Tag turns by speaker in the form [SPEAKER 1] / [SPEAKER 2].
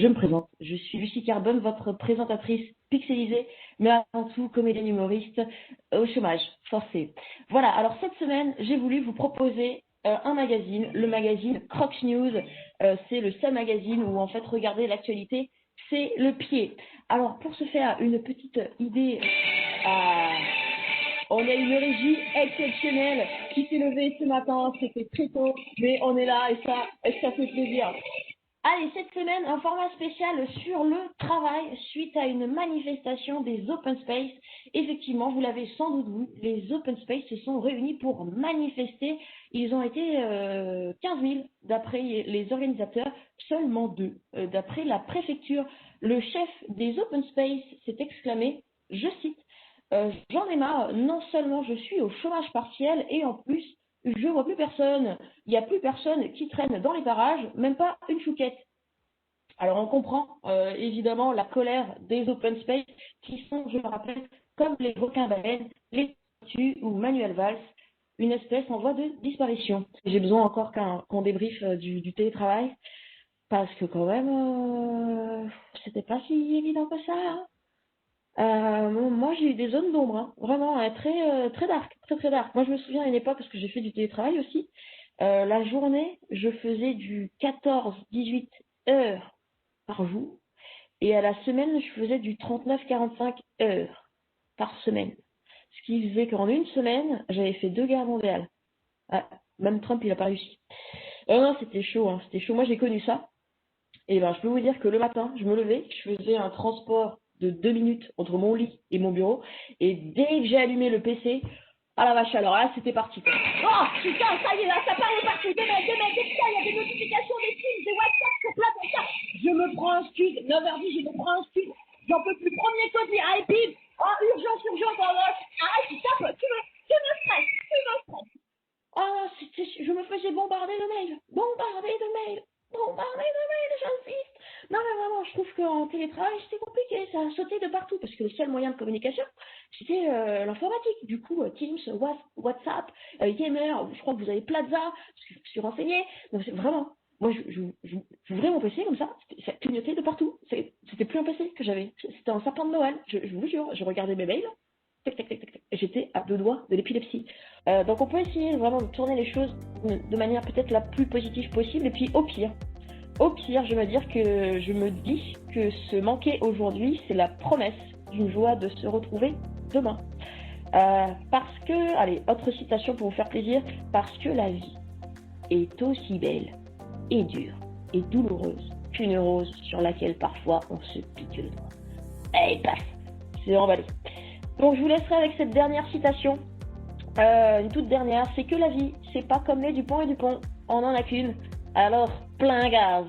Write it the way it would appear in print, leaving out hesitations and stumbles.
[SPEAKER 1] Je me présente, je suis Lucie Carbone, votre présentatrice pixelisée, mais avant tout comédienne humoriste au chômage forcé. Voilà, alors cette semaine, j'ai voulu vous proposer un magazine, le magazine Crocs News. C'est le seul magazine où en fait regarder l'actualité, c'est le pied. Alors pour se faire une petite idée, on a une régie exceptionnelle qui s'est levée ce matin, c'était très tôt, mais on est là et ça fait plaisir. Allez, cette semaine, un format spécial sur le travail suite à une manifestation des Open Space. Effectivement, vous l'avez sans doute vu, les Open Space se sont réunis pour manifester. Ils ont été 15 000 d'après les organisateurs, seulement 2. D'après la préfecture, le chef des Open Space s'est exclamé, je cite, j'en ai marre, non seulement je suis au chômage partiel et en plus, je vois plus personne. Il n'y a plus personne qui traîne dans les parages, même pas une chouquette. Alors on comprend évidemment la colère des open space qui sont, je le rappelle, comme les requins-baleines, les tortues ou Manuel Valls, une espèce en voie de disparition. J'ai besoin encore qu'on débriefe du télétravail, parce que quand même, c'était pas si évident que ça. Hein. Moi, j'ai eu des zones d'ombre, hein, vraiment très dark, très dark. Moi, je me souviens à une époque, parce que j'ai fait du télétravail aussi, la journée, je faisais du 14-18 heures par jour, et à la semaine, je faisais du 39-45 heures par semaine. Ce qui faisait qu'en une semaine, j'avais fait 2 guerres mondiales. Ah, même Trump, il n'a pas réussi. Non, c'était chaud, hein, c'était chaud. Moi, j'ai connu ça. Et ben, je peux vous dire que le matin, je me levais, je faisais un transport de 2 minutes entre mon lit et mon bureau. Et dès que j'ai allumé le PC, ah la vache, alors là, c'était parti. Quoi. Oh, putain, ça y est, là, ça parle partout. Demain, putain, il y a des notifications, des films, des WhatsApp, sur plein de ça. Je me prends un scud, 9h10, je me prends un scud. J'en peux plus. Premier colis, iPad. Oh, urgence, oh, arrête, putain, tu me stresses. Ah, je me faisais bombarder de mails, j'insiste. Non, mais vraiment, je trouve qu'en télétravail, c'était compliqué, ça a sauté de partout, parce que le seul moyen de communication, c'était l'informatique. Du coup, Teams, WhatsApp, Yammer, je crois que vous avez Plaza, parce que je suis renseignée. Donc, c'est vraiment, moi, j'ouvrais mon PC comme ça clignotait de partout. C'était plus un PC que j'avais, c'était un sapin de Noël, je vous jure, je regardais mes mails, tac, tac, tac, tac. J'étais à 2 doigts de l'épilepsie. Donc on peut essayer vraiment de tourner les choses de manière peut-être la plus positive possible. Et puis au pire, je me dis que ce manqué aujourd'hui, c'est la promesse d'une joie de se retrouver demain. Parce que, allez, autre citation pour vous faire plaisir, parce que la vie est aussi belle et dure et douloureuse qu'une rose sur laquelle parfois on se pique le doigt. Et passe, c'est emballé. Donc je vous laisserai avec cette dernière citation, une toute dernière, c'est que la vie, c'est pas comme les Dupont et Dupont, on en a qu'une, alors plein gaz.